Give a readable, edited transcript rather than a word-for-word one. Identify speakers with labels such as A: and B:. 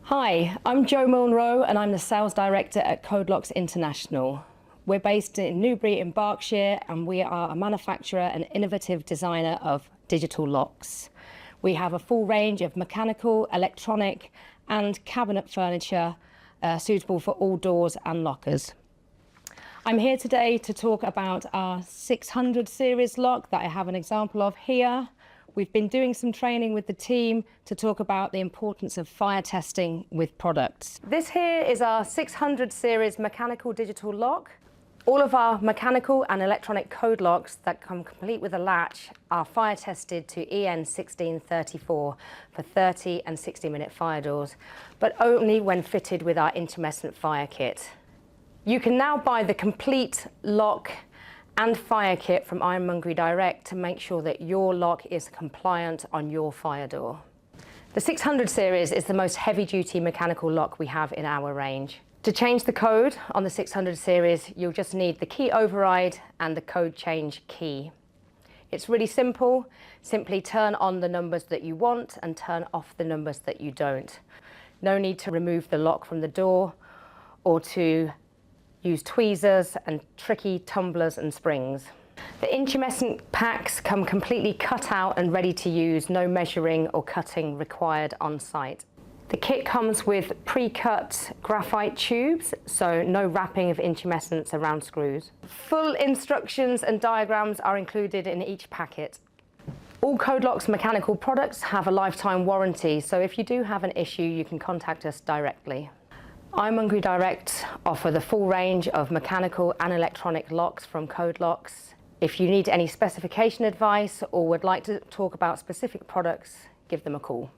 A: Hi, I'm Jo Milne-Rowe and I'm the Sales Director at Codelocks International. We're based in Newbury in Berkshire and we are a manufacturer and innovative designer of digital locks. We have a full range of mechanical, electronic and cabinet furniture suitable for all doors and lockers. I'm here today to talk about our 600 series lock that I have an example of here. We've been doing some training with the team to talk about the importance of fire testing with products. This here is our 600 series mechanical digital lock. All of our mechanical and electronic code locks that come complete with a latch are fire tested to EN 1634 for 30 and 60-minute fire doors, but only when fitted with our intumescent fire kit. You can now buy the complete lock and fire kit from IronmongeryDirect to make sure that your lock is compliant on your fire door. The 600 series is the most heavy-duty mechanical lock we have in our range. To change the code on the 600 series, you'll just need the key override and the code change key. It's really simple. Simply turn on the numbers that you want and turn off the numbers that you don't. No need to remove the lock from the door or to use tweezers and tricky tumblers and springs. The intumescent packs come completely cut out and ready to use, no measuring or cutting required on site. The kit comes with pre-cut graphite tubes, so no wrapping of intumescence around screws. Full instructions and diagrams are included in each packet. All Codelocks mechanical products have a lifetime warranty, so if you do have an issue, you can contact us directly. IronmongeryDirect offer the full range of mechanical and electronic locks from Codelocks. If you need any specification advice or would like to talk about specific products, give them a call.